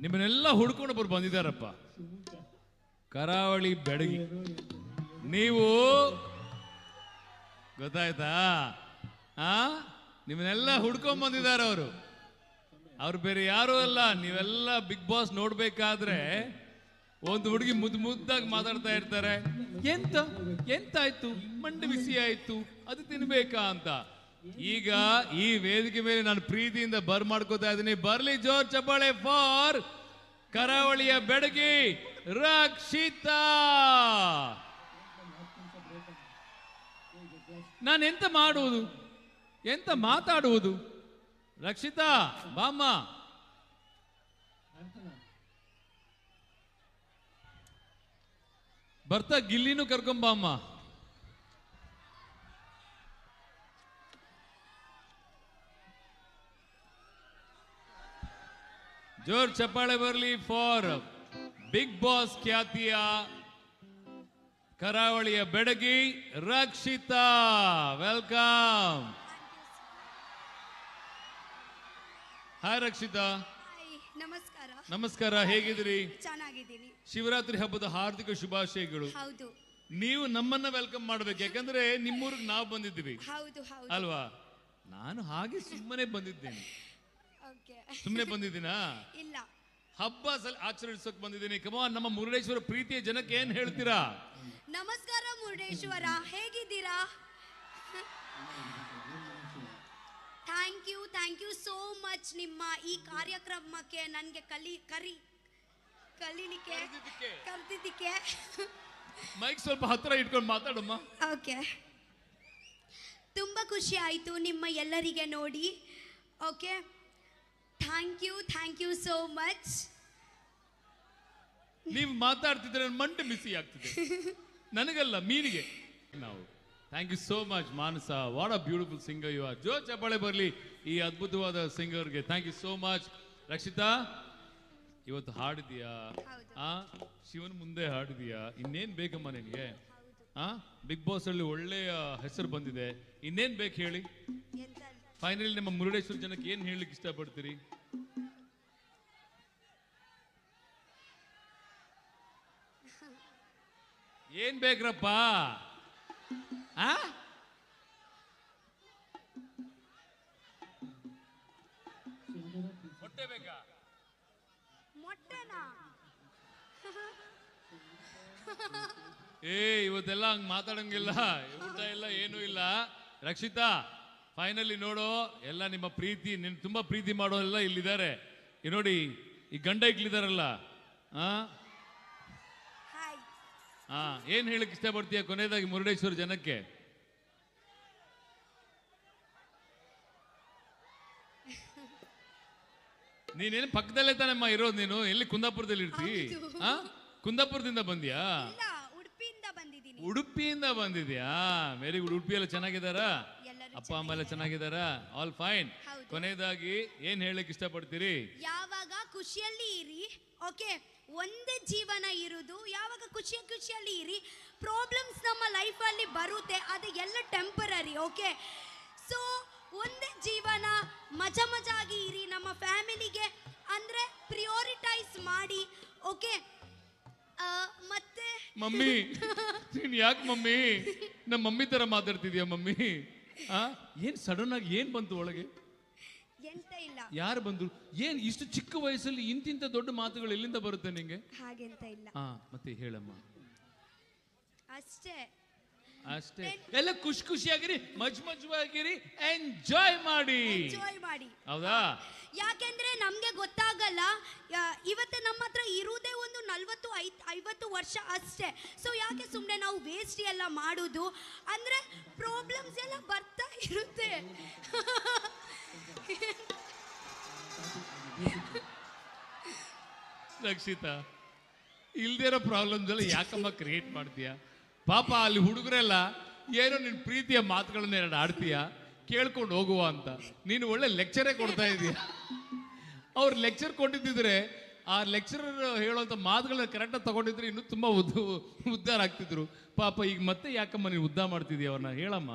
ನಿಮ್ಮನ್ನೆಲ್ಲ ಹುಡ್ಕೊಂಡು ಬಂದಿದ್ದಾರಪ್ಪ. ಕರಾವಳಿ ಬೆಡಗಿ ನೀವು ಗೊತ್ತಾಯ್ತಾ? ನಿಮ್ಮನ್ನೆಲ್ಲ ಹುಡ್ಕೊಂಡ್ ಬಂದಿದ್ದಾರೆ ಅವರು. ಅವ್ರು ಬೇರೆ ಯಾರು ಅಲ್ಲ. ನೀವೆಲ್ಲ ಬಿಗ್ ಬಾಸ್ ನೋಡ್ಬೇಕಾದ್ರೆ ಒಂದು ಹುಡುಗಿ ಮುದ್ದಾಗಿ ಮಾತಾಡ್ತಾ ಇರ್ತಾರೆ. ಎಂತಾಯ್ತು, ಮಂಡಿ ಬಿಸಿ ಆಯ್ತು, ಅದು ತಿನ್ಬೇಕಾ ಅಂತ. ಈಗ ಈ ವೇದಿಕೆ ಮೇಲೆ ನಾನು ಪ್ರೀತಿಯಿಂದ ಮಾಡ್ಕೋತಾ ಇದ್ದೀನಿ. ಬರ್ಲಿ ಜೋರ್ ಚಪ್ಪಾಳೆ ಫಾರ್ ಕರಾವಳಿಯ ಬೆಡಗಿ ರಕ್ಷಿತಾ. ನಾನು ಎಂತ ಮಾಡುವುದು, ಎಂತ ಮಾತಾಡುವುದು? ರಕ್ಷಿತಾ ಬಾಮ್ಮ. ಬರ್ತಾ ಗಿಲ್ಲಿನೂ ಕರ್ಕೊಂಬಮ್ಮ. ಜೋರ್ ಚಪ್ಪಾಳೆ ಬರಲಿ ಫಾರ್ ಬಿಗ್ ಬಾಸ್ ಖ್ಯಾತಿಯ ಕರಾವಳಿಯ ಬೆಡಗಿ ರಕ್ಷಿತಾ. ವೆಲ್ಕಮ್. ಹಾಯ್ ರಕ್ಷಿತಾ. ನಮಸ್ಕಾರ. ನಮಸ್ಕಾರ, ಹೇಗಿದ್ದೀರಿ? ಚೆನ್ನಾಗಿದ್ದೀನಿ. ಶಿವರಾತ್ರಿ ಹಬ್ಬದ ಹಾರ್ದಿಕ ಶುಭಾಶಯಗಳು. ಹೌದು. ನೀವು ನಮ್ಮನ್ನ ವೆಲ್ಕಮ್ ಮಾಡ್ಬೇಕು, ಯಾಕಂದ್ರೆ ನಿಮ್ಮೂರಿಗೆ ನಾವು ಬಂದಿದ್ದೀವಿ. ಹೌದು ಹೌದು ಅಲ್ವಾ? ನಾನು ಹಾಗೆ ಸುಮ್ಮನೆ ಬಂದಿದ್ದೇನೆ. ಓಕೆ. ಸುಮ್ಮನೆ ಬಂದಿದ್ದೀನಾ? ಇಲ್ಲ, ಹಬ್ಬ ಆಚರಿಸೋಕೆ ಬಂದಿದ್ದೀನಿ. ಕಮಾನ್, ನಮ್ಮ ಮುರುಡೇಶ್ವರ ಪ್ರೀತಿಯ ಜನಕ್ಕೆ ಏನ್ ಹೇಳ್ತೀರಾ? ನಮಸ್ಕಾರ ಮುರುಡೇಶ್ವರ, ಹೇಗಿದ್ದೀರಾ? ಥ್ಯಾಂಕ್ ಯು ಸೋ ಮಚ್ ನಿಮ್ಮ ಈ ಕಾರ್ಯಕ್ರಮಕ್ಕೆ ನನಗೆ ಕಲೀಲಿಕ್ಕೆ ಕರೆದಿದ್ದಕ್ಕೆ. ಮೈಕ್ ಸ್ವಲ್ಪ ಹತ್ರ ಇಟ್ಕೊಂಡು ಮಾತಾಡಮ್ಮ. ಓಕೆ. ತುಂಬ ಖುಷಿ ಆಯಿತು ನಿಮ್ಮ ಎಲ್ಲರಿಗೆ ನೋಡಿ. Okay, thank you so much. ನೀವು ಮಾತಾಡ್ತಿದ್ರೆ ಮಂಡೆ ಬಿಸಿ ಆಗ್ತಿದೆ. ನನಗಲ್ಲ, ಮೀನಿಗೆ. ನಾವು thank you so much Manasa. What a beautiful singer you are. ಜೋ ಚಪ್ಪಾಳೆ ಬರಲಿ ಈ ಅದ್ಭುತವಾದ ಸಿಂಗರ್ಗೆ. Thank you so much. Rakshita, ಇವತ್ತು ಹಾಡಿದೀಯಾ? ಶಿವನ ಮುಂದೆ ಹಾಡಿದೀಯಾ? ಇನ್ನೇನ್ ಬೇಕಮ್ಮ ನಿನಗೆ? ಬಿಗ್ ಬಾಸ್ ಅಲ್ಲಿ ಒಳ್ಳೆಯ ಹೆಸರು ಬಂದಿದೆ, ಇನ್ನೇನ್ ಬೇಕು ಹೇಳಿ? ಫೈನಲಿ ನಮ್ಮ ಮುರುಡೇಶ್ವರ ಜನಕ್ಕೆ ಏನ್ ಹೇಳಲಿಕ್ಕೆ ಇಷ್ಟಪಡ್ತೀರಿ? ಏನ್ ಬೇಕ್ರಪ್ಪ? ಮೊಟ್ಟೆ ಬೇಕಾ? ಮೊಟ್ಟೆನಾ? ಇವತ್ತೆಲ್ಲ ಹಂಗ್ ಮಾತಾಡಂಗಿಲ್ಲ. ಊಟ ಇಲ್ಲ, ಏನೂ ಇಲ್ಲ. ರಕ್ಷಿತಾ, ಫೈನಲಿ ನೋಡು, ಎಲ್ಲ ನಿಮ್ಮ ಪ್ರೀತಿ, ನಿನ್ ತುಂಬಾ ಪ್ರೀತಿ ಮಾಡೋರೆಲ್ಲ ಇಲ್ಲಿದ್ದಾರೆ. ನೋಡಿ, ಈ ಗಂಡ ಇಕ್ಲಿದಾರಲ್ಲ. ಏನ್ ಹೇಳಕ್ ಇಷ್ಟಪಡ್ತೀಯ ಕೊನೆಯದಾಗಿ ಮುರುಡೇಶ್ವರ ಜನಕ್ಕೆ? ನೀನೇನು ಪಕ್ಕದಲ್ಲೇ ತಾನಮ್ಮ ಇರೋದು? ನೀನು ಎಲ್ಲಿ ಕುಂದಾಪುರದಲ್ಲಿ ಇರ್ತಿ? ಕುಂದಾಪುರದಿಂದ ಬಂದ್ಯಾ? ಉಡುಪಿಯಿಂದ ಬಂದಿದ್ಯಾ? Very good. ಉಡುಪಿ ಎಲ್ಲ ಚೆನ್ನಾಗಿದಾರಾ? ಅಪ್ಪ ಅಮ್ಮ ಎಲ್ಲ ಚೆನ್ನಾಗಿದಾರಾ? All fine. ಕೊನೆಯದಾಗಿ ಏನ್ ಹೇಳಕ್ ಇಷ್ಟಪಡ್ತೀರಿ? ಯಾವಾಗ ಖುಷಿಯಲ್ಲಿ ಇರಿ. ಓಕೆ, ಒಂದೇ ಜೀವನ ಇರುವುದು. ಯಾವಾಗ ಖುಷಿಯಲ್ಲಿ ಇರಿ. ಪ್ರಾಬ್ಲಮ್ಸ್ ನಮ್ಮ ಲೈಫಲ್ಲಿ ಬರುತ್ತೆ, ಅದು ಎಲ್ಲ ಟೆಂಪರರಿ. ಓಕೆ, ಸೊ ಒಂದೇ ಜೀವನ, ಮಜಾಗಿ ಇರಿ. ನಮ್ಮ ಫ್ಯಾಮಿಲಿಗೆ ಅಂದ್ರೆ ಪ್ರಿಯೋರಿಟೈಸ್ ಮಾಡಿ. ಓಕೆ, ಮತ್ತೆ ಮಮ್ಮಿ, ನೀನ್ ಯಾಕೆ ಮಮ್ಮಿ ನಮ್ಮ ಮಮ್ಮಿ ತರ ಮಾತಾಡ್ತಿದ್ಯಾ ಮಮ್ಮಿ? ಏನ್ ಸಡನ್ ಆಗಿ ಏನ್ ಬಂತು ಒಳಗೆ? ಎಂತ ಇಲ್ಲ. ಯಾರು ಬಂದ್ರು? ಏನ್ ಇಷ್ಟು ಚಿಕ್ಕ ವಯಸ್ಸಲ್ಲಿ ಇಂತಿಂತ ದೊಡ್ಡ ಮಾತುಗಳು ಎಲ್ಲಿಂದ ಬರುತ್ತೆ ನಿಂಗೆ? ಹಾಗೆಂತ ಇಲ್ಲ. ಮತ್ತೆ ಹೇಳಮ್ಮ. ಅಷ್ಟೇ ಎಲ್ಲ ಖುಷಿಯಾಗಿರಿ, ಮಜವಾಗಿರಿ, ಎಂಜಾಯ್ ಮಾಡಿ. ಹೌದಾ? ಯಾಕೆಂದ್ರೆ ನಮ್ಗೆ ಗೊತ್ತಾಗಲ್ಲ, ಇವತ್ತು ನಮ್ಮ ಹತ್ರ ಇರುವುದೇ ಒಂದು 40-50 ವರ್ಷ ಅಷ್ಟೇ. ಸೊ ಯಾಕೆ ಸುಮ್ಮನೆ ನಾವು ವೇಸ್ಟ್ ಎಲ್ಲ ಮಾಡುದು? ಅಂದ್ರೆ ಪ್ರಾಬ್ಲಮ್ಸ್ ಎಲ್ಲ ಬರ್ತಾ ಇರುತ್ತೆ. ರಕ್ಷಿತಾ, ಇಲ್ದೇ ಇರೋ ಪ್ರಾಬ್ಲಮ್ಸ್ ಎಲ್ಲ ಯಾಕಮ್ಮ ಕ್ರಿಯೇಟ್ ಮಾಡ್ತೀಯ? ಪಾಪ ಅಲ್ಲಿ ಹುಡುಗರೆಲ್ಲ ಏನೋ ನಿನ್ ಪ್ರೀತಿಯ ಮಾತುಗಳನ್ನ ಎರಡು ಆಡ್ತೀಯ, ಕೇಳ್ಕೊಂಡು ಹೋಗುವ ಅಂತ. ನೀನು ಒಳ್ಳೆ ಲೆಕ್ಚರೇ ಕೊಡ್ತಾ ಇದೀಯ. ಅವ್ರು ಲೆಕ್ಚರ್ ಕೊಟ್ಟಿದ್ದಿದ್ರೆ ಆ ಲೆಕ್ಚರರ್ ಹೇಳುವಂತ ಮಾತುಗಳನ್ನ ಕರೆಕ್ಟಾಗಿ ತಗೊಂಡಿದ್ರೆ ಇನ್ನೂ ತುಂಬಾ ಉದ್ಧಾರ ಆಗ್ತಿದ್ರು. ಪಾಪ ಈಗ ಮತ್ತೆ ಯಾಕಮ್ಮ ನೀನು ಉದ್ಧಾರ ಮಾಡ್ತಿದೀಯ ಅವ್ರನ್ನ? ಹೇಳಮ್ಮ.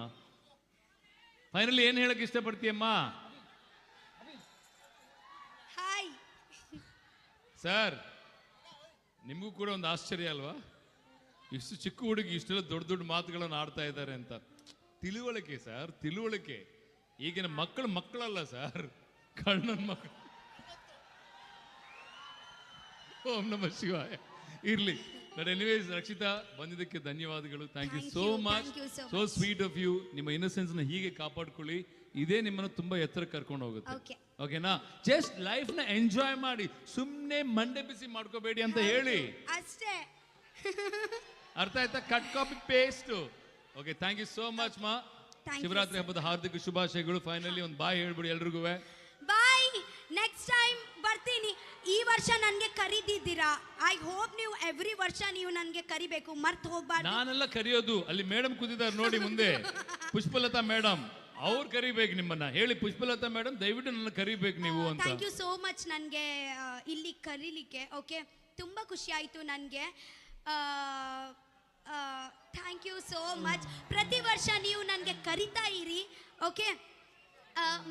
ಫೈನಲಿ ಏನ್ ಹೇಳಕ್ ಇಷ್ಟಪಡ್ತೀಯಮ್ಮ? ಸರ್ ನಿಮಗೂ ಕೂಡ ಒಂದು ಆಶ್ಚರ್ಯ ಅಲ್ವಾ, ಇಷ್ಟು ಚಿಕ್ಕ ಹುಡುಗಿ ಇಷ್ಟೆಲ್ಲ ದೊಡ್ಡ ದೊಡ್ಡ ಮಾತುಗಳನ್ನು ಆಡ್ತಾ ಇದ್ದಾರೆ ಅಂತ. ತಿಳುವಳಿಕೆ ಸರ್, ತಿಳುವಳಿಕೆ. ಈಗಿನ ಮಕ್ಕಳಲ್ಲ ಸರ್, ಕಣ್ಣನ್ ಮಕ್ಕಳು. ಓಂ ನಮಃ ಶಿವಾಯ. ಇರ್ಲಿ. ಬಟ್ ಎನಿವೇಸ್ ರಕ್ಷಿತಾ, ಬಂದಿದ್ದಕ್ಕೆ ಧನ್ಯವಾದಗಳು. Thank you so much. So sweet of you. ನಿಮ್ಮ ಇನ್ನಸೆನ್ಸ್ ನ ಹೀಗೆ ಕಾಪಾಡ್ಕೊಳ್ಳಿ. ಇದೇ ನಿಮ್ಮನ್ನು ತುಂಬಾ ಎತ್ತರ ಕರ್ಕೊಂಡು ಹೋಗುತ್ತೆ. ಓಕೆನಾ? ಜಸ್ಟ್ ಲೈಫ್ ನ ಎಂಜಾಯ್ ಮಾಡಿ, ಸುಮ್ಮನೆ ಮಂಡೆ ಬಿಸಿ ಮಾಡ್ಕೋಬೇಡಿ ಅಂತ ಹೇಳಿ ಅಷ್ಟೇ. ಅರ್ಥ ಆಯ್ತಾ? Cut copy paste. Okay, thank you so much ಮಾ. ಶಿವರಾತ್ರಿ ಹಬ್ಬದ ಹಾರ್ದಿಕ ಶುಭಾಶಯಗಳು. ಫೈನಲಿ ಒಂದು ಬಾಯ್ ಹೇಳ್ಬಿಡಿ ಎಲ್ರಿಗೂ. ಬಾಯ್. ನೆಕ್ಸ್ಟ್ ಟೈಮ್ ಬರ್ತೀನಿ. ಈ ವರ್ಷ ನನಗೆ ಕರೀದಿದ್ದೀರಾ. ಐ ಹೋಪ್ ನೀವು ಎವ್ರಿ ವರ್ಷ ನೀವು ನನಗೆ ಕರಿಬೇಕು, ಮರ್ತು ಹೋಗ್ಬಾರ್ದು. ನಾನೆಲ್ಲ ಕರೆಯೋದು, ಅಲ್ಲಿ ಮೇಡಮ್ ಕೂತಿದ್ದಾರೆ ನೋಡಿ ಮುಂದೆ, ಪುಷ್ಪಲತಾ ಮೇಡಮ್, ಅವ್ರು ಕರಿಬೇಕು ನಿಮ್ಮನ್ನ. ಹೇಳಿ ಪುಷ್ಪಲತಾ ಮೇಡಮ್, ದಯವಿಟ್ಟು ನನ್ನ ಕರಿಬೇಕು ನೀವು ಅಂತ. ಥ್ಯಾಂಕ್ ಯು ಸೋ ಮಚ್ ನನಗೆ ಇಲ್ಲಿ ಕರೀಲಿಕ್ಕೆ. ಓಕೆ, ತುಂಬ ಖುಷಿ ಆಯಿತು ನನಗೆ. Thank you so much. ಪ್ರತಿ ವರ್ಷ ನೀವು ನನಗೆ ಕರಿತಾ ಇರಿ. ಓಕೆ,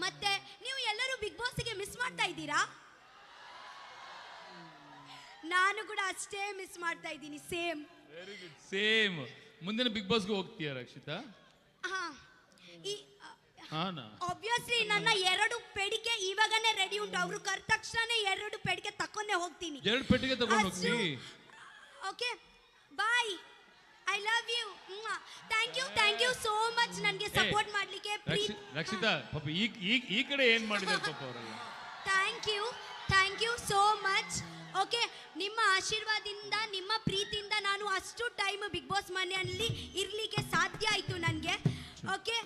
ಮತ್ತೆ ನೀವು ಎಲ್ಲರೂ ಬಿಗ್ ಬಾಸ್ಗೆ ಮಿಸ್ ಮಾಡ್ತಾ ಇದ್ದೀರಾ? ನಾನು ಕೂಡ ಅಷ್ಟೇ ಮಿಸ್ ಮಾಡ್ತಾ ಇದ್ದೀನಿ. ಸೇಮ್. Very good. ಸೇಮ್. ಮುಂದಿನ ಬಿಗ್ ಬಾಸ್ಗೆ ಹೋಗ್ತೀಯಾ ರಕ್ಷಿತಾ? ಹಾ, ಹಾನಾ? ಆಬ್ವಿಯಸ್ಲಿ ನನ್ನ 2 ಪೆಟ್ಟಿಗೆ ಇವಾಗನೇ ರೆಡಿ ಉಂಟು. ಅವರು ಕರೆದ ತಕ್ಷಣ 2 ಪೆಟ್ಟಿಗೆ ತಕೊಂಡೇ ಹೋಗ್ತೀನಿ. 2 ಪೆಟ್ಟಿಗೆ ತಗೊಂಡು ಹೋಗ್ತೀನಿ. Okay, bye. I love you. Thank you so much ನನಗೆ ಸಪೋರ್ಟ್ ಮಾಡ್ಲಿಕ್ಕೆ. ರಕ್ಷಿತಾ ಪಾಪ ಈ ಕಡೆ ಏನ್ ಮಾಡಿದ್ದಾರೆ ಪಾಪ ಅವರೆಲ್ಲ. Thank you so much. Okay, ನಿಮ್ಮ ಆಶೀರ್ವಾದದಿಂದ, ನಿಮ್ಮ ಪ್ರೀತಿಯಿಂದ ನಾನು ಅಷ್ಟು ಟೈಮ್ ಬಿಗ್ ಬಾಸ್ ಮನೆಯಲ್ಲಿ ಇರ್ಲಿಕ್ಕೆ ಸಾಧ್ಯ ಆಯ್ತು ನನಗೆ. ಓಕೆ,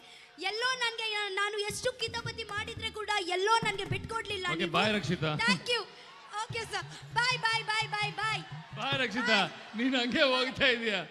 ಎಲ್ಲೋ ನನಗೆ, ನಾನು ಎಷ್ಟು ಕಿತಾಪತಿ ಮಾಡಿದ್ರೆ ಕೂಡ ಎಲ್ಲೋ ನನಗೆ ಬಿಟ್ಕೊಡ್ಲಿಲ್ಲ. Bye Rakshita. Thank you. Okay sir, bye bye bye bye bye bye Rakshita. ನೀನು ಹಂಗೆ ಹೋಗ್ತಾ ಇದೀಯಾ?